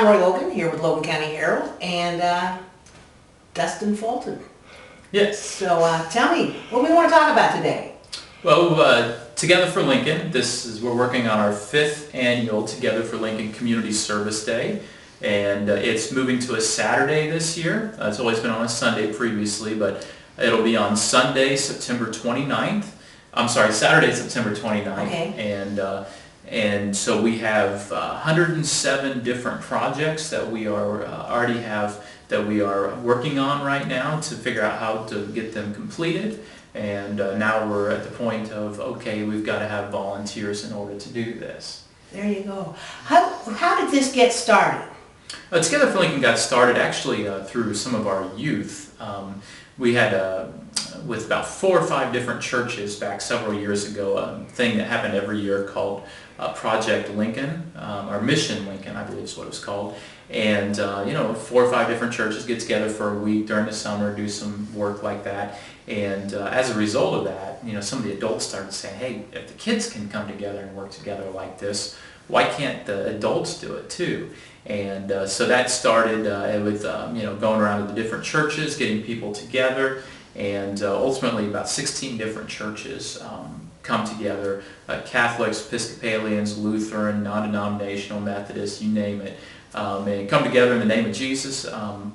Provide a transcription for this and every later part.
I'm Roy Logan, here with Logan County Herald, and Dustin Fulton. Yes. So tell me, what do we want to talk about today? Well, Together for Lincoln, we're working on our 5th annual Together for Lincoln Community Service Day, and it's moving to a Saturday this year. It's always been on a Sunday previously, but it'll be on Sunday, September 29th. I'm sorry, Saturday, September 29th. Okay. And so we have 107 different projects that we are already have that we are working on right now to figure out how to get them completed. And now we're at the point of, okay, we've got to have volunteers in order to do this. There you go. How did this get started? Together for Lincoln got started actually through some of our youth. We had, with about 4 or 5 different churches back several years ago, a thing that happened every year called Project Lincoln, or Mission Lincoln, I believe is what it was called. And 4 or 5 different churches get together for a week during the summer, do some work like that. And as a result of that, some of the adults started saying, hey, if the kids can come together and work together like this, why can't the adults do it too? And so that started with going around to the different churches, getting people together, and ultimately about 16 different churches come together, Catholics, Episcopalians, Lutheran, non-denominational, Methodists, you name it, and come together in the name of Jesus,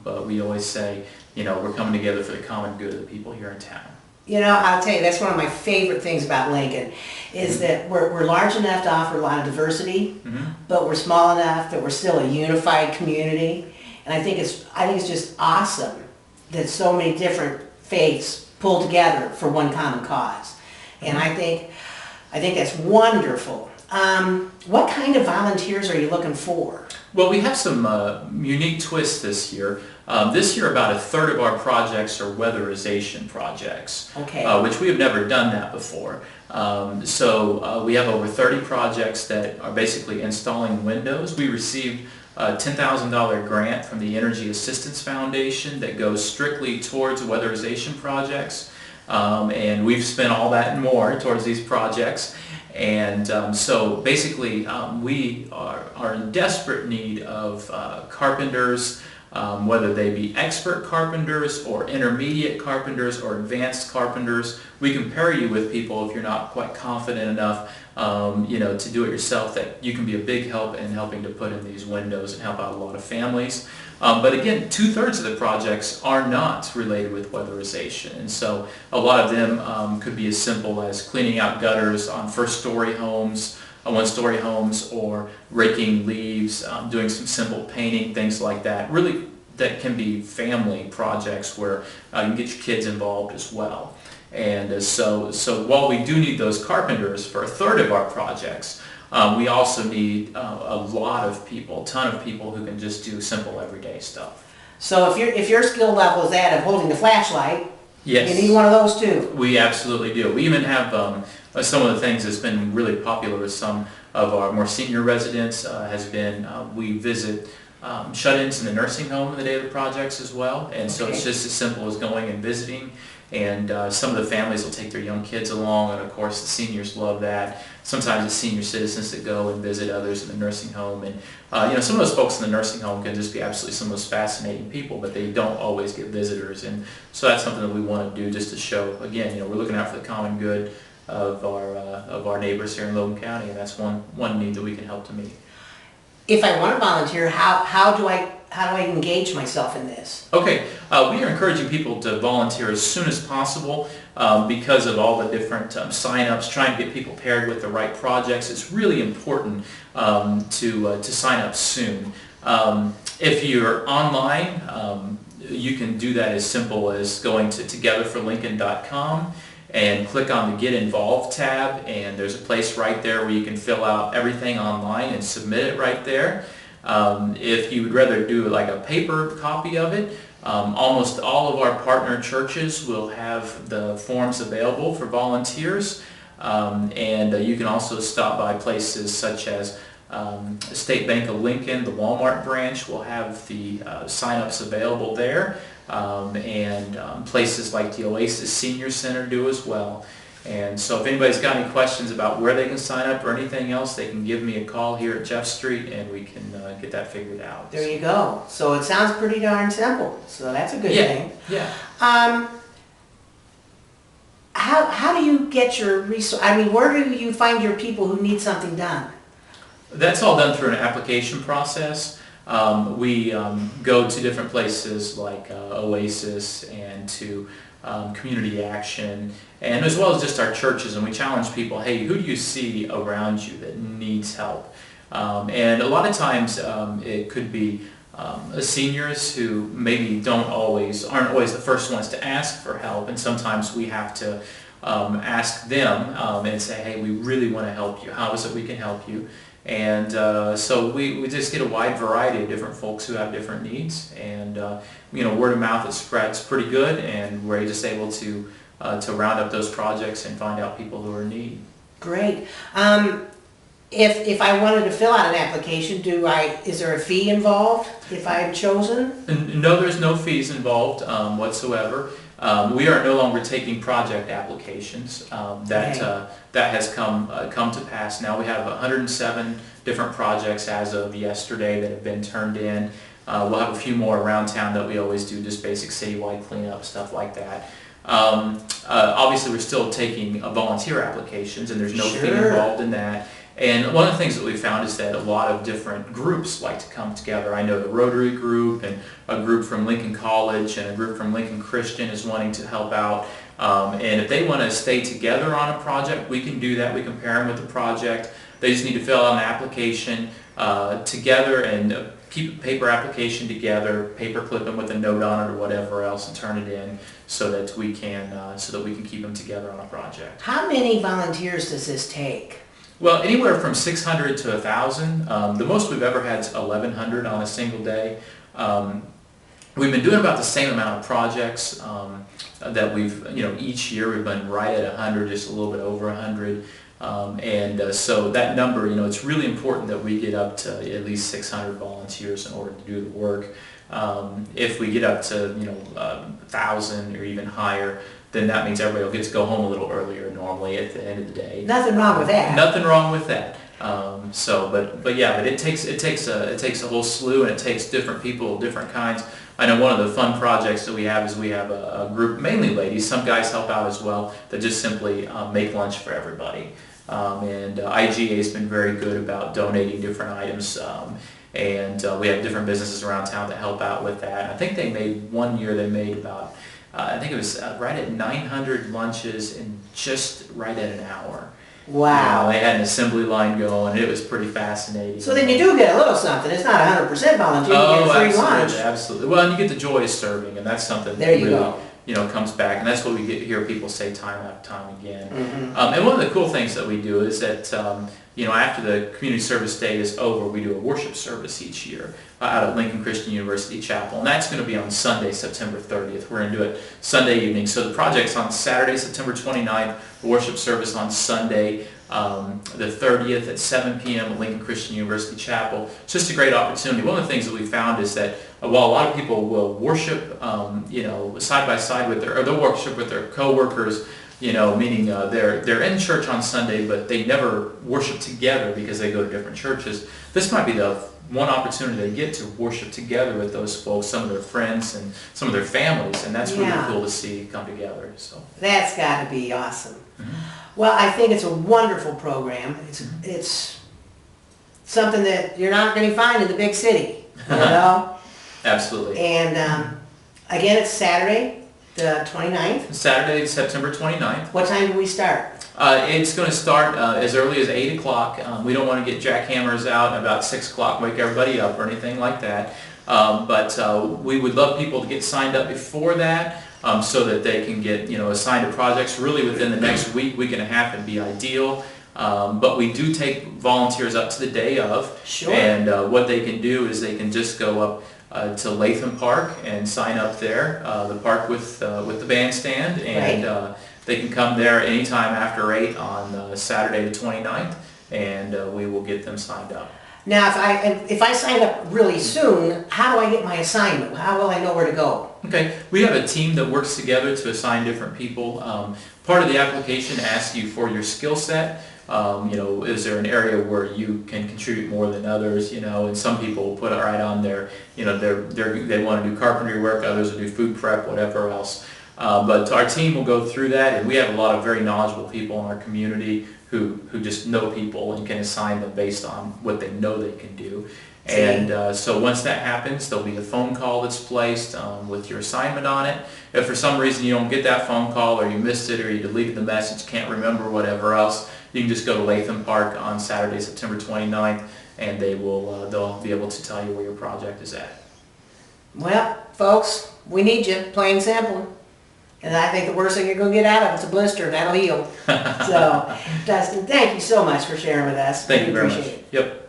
but we always say, we're coming together for the common good of the people here in town. I'll tell you, that's one of my favorite things about Lincoln, is that we're large enough to offer a lot of diversity, but we're small enough that we're still a unified community. And I think it's just awesome that so many different faiths pull together for one common cause. And I think that's wonderful. What kind of volunteers are you looking for? Well, we have some unique twists this year. This year, about 1/3 of our projects are weatherization projects, Okay. Which we have never done that before. So we have over 30 projects that are basically installing windows. We received a $10,000 grant from the Energy Assistance Foundation that goes strictly towards weatherization projects, and we've spent all that and more towards these projects. And so basically we are in desperate need of carpenters, whether they be expert carpenters or intermediate carpenters or advanced carpenters. We can pair you with people if you're not quite confident enough to do it yourself, that you can be a big help in helping to put in these windows and help out a lot of families. But again, 2/3 of the projects are not related with weatherization, and so a lot of them could be as simple as cleaning out gutters on first-story homes, one-story homes, or raking leaves, doing some simple painting, things like that. Really, that can be family projects where you can get your kids involved as well. And so while we do need those carpenters for 1/3 of our projects, we also need a lot of people, a ton of people who can just do simple everyday stuff. So if your skill level is that of holding the flashlight, yes, you need one of those too. We absolutely do. We even have some of the things that's been really popular with some of our more senior residents has been we visit shut-ins in the nursing home in the day of the projects as well, and so it's just as simple as going and visiting. And some of the families will take their young kids along, and of course the seniors love that. Sometimes it's senior citizens that go and visit others in the nursing home, and some of those folks in the nursing home can just be absolutely some of those fascinating people, but they don't always get visitors, and so that's something that we want to do just to show, again, we're looking out for the common good of our neighbors here in Logan County, and that's one need that we can help to meet. If I want to volunteer, how do I engage myself in this? Okay, we are encouraging people to volunteer as soon as possible because of all the different sign-ups, trying to get people paired with the right projects. It's really important to sign up soon. If you're online, you can do that as simple as going to togetherforlincoln.com and click on the Get Involved tab, and there's a place right there where you can fill out everything online and submit it right there. If you would rather do like a paper copy of it, almost all of our partner churches will have the forms available for volunteers, and you can also stop by places such as State Bank of Lincoln. The Walmart branch will have the sign-ups available there, and places like the Oasis Senior Center do as well. And so if anybody's got any questions about where they can sign up or anything else, they can give me a call here at Jeff Street and we can get that figured out. There you go. So it sounds pretty darn simple, so that's a good thing. Yeah. How do you get your resource? I mean, where do you find your people who need something done? That's all done through an application process. We go to different places like Oasis and to Community Action, and as well as just our churches, and we challenge people, hey, who do you see around you that needs help? And a lot of times it could be seniors who maybe aren't always the first ones to ask for help, and sometimes we have to ask them and say, hey, we really want to help you. How is it we can help you? And so we just get a wide variety of different folks who have different needs, and word of mouth, it spreads pretty good, and we're just able to round up those projects and find out people who are in need. Great. If I wanted to fill out an application, is there a fee involved if I'm chosen? No, there's no fees involved whatsoever. We are no longer taking project applications. That has come to pass. Now we have 107 different projects as of yesterday that have been turned in. We'll have a few more around town that we always do, just basic citywide cleanup, stuff like that. Obviously, we're still taking volunteer applications, and there's no fee involved in that. And one of the things that we found is that a lot of different groups like to come together. I know the Rotary group, and a group from Lincoln College, and a group from Lincoln Christian is wanting to help out. And if they want to stay together on a project, we can do that. We can pair them with the project. They just need to fill out an application together and keep a paper application together, paper clip them with a note on it or whatever else, and turn it in so that we can keep them together on a project. How many volunteers does this take? Well, anywhere from 600 to 1,000. The most we've ever had is 1,100 on a single day. We've been doing about the same amount of projects that we've, each year we've been right at 100, just a little bit over 100. So that number, it's really important that we get up to at least 600 volunteers in order to do the work. If we get up to, 1,000 or even higher, then that means everybody will get to go home a little earlier normally at the end of the day. Nothing wrong with that. Nothing wrong with that. But it takes a whole slew, and it takes different people, different kinds. I know one of the fun projects that we have is we have a group, mainly ladies, some guys help out as well, that just simply make lunch for everybody. IGA has been very good about donating different items, and we have different businesses around town that help out with that. I think one year they made about, I think it was right at 900 lunches in just right at an hour. Wow. They had an assembly line going. It was pretty fascinating. So then you do get a little something. It's not 100% volunteer. You get free lunch. Absolutely. Well, and you get the joy of serving, and that's something that really, comes back. And that's what we hear people say time after time again. Mm-hmm. And one of the cool things that we do is that, after the community service day is over, we do a worship service each year out at Lincoln Christian University Chapel. And that's going to be on Sunday, September 30th. We're going to do it Sunday evening. So the project's on Saturday, September 29th, the worship service on Sunday, the 30th at 7 p.m. at Lincoln Christian University Chapel. It's just a great opportunity. One of the things that we found is that while a lot of people will worship, side by side with they'll worship with their co-workers, meaning they're in church on Sunday, but they never worship together because they go to different churches. This might be the one opportunity they get to worship together with those folks, some of their friends and some of their families, and that's really cool to see come together. So that's got to be awesome. Mm-hmm. Well, I think it's a wonderful program. It's something that you're not going to find in the big city, Absolutely. And again, it's Saturday, the 29th. Saturday, September 29th. What time do we start? It's going to start as early as 8 o'clock. We don't want to get jackhammers out at about 6 o'clock, wake everybody up or anything like that. But we would love people to get signed up before that so that they can get assigned to projects really within the next week and a half would be ideal. But we do take volunteers up to the day of. Sure. And what they can do is they can just go up to Latham Park and sign up there, the park with the bandstand, and they can come there anytime after 8 on Saturday the 29th, and we will get them signed up. Now, if I sign up really soon, how do I get my assignment? How will I know where to go? Okay, we have a team that works together to assign different people. Part of the application asks you for your skill set. Is there an area where you can contribute more than others? And some people put it right on there. They want to do carpentry work, others will do food prep, whatever else. But our team will go through that, and we have a lot of very knowledgeable people in our community who just know people and can assign them based on what they know they can do. And so once that happens, there'll be a phone call that's placed with your assignment on it. If for some reason you don't get that phone call, or you missed it, or you deleted the message, can't remember, whatever else, you can just go to Latham Park on Saturday, September 29th, and they'll be able to tell you where your project is at. Well, folks, we need you, plain and simple. And I think the worst thing you're going to get out of it's a blister. That'll heal. So, Dustin, thank you so much for sharing with us. Thank you very much. Appreciate it. Yep.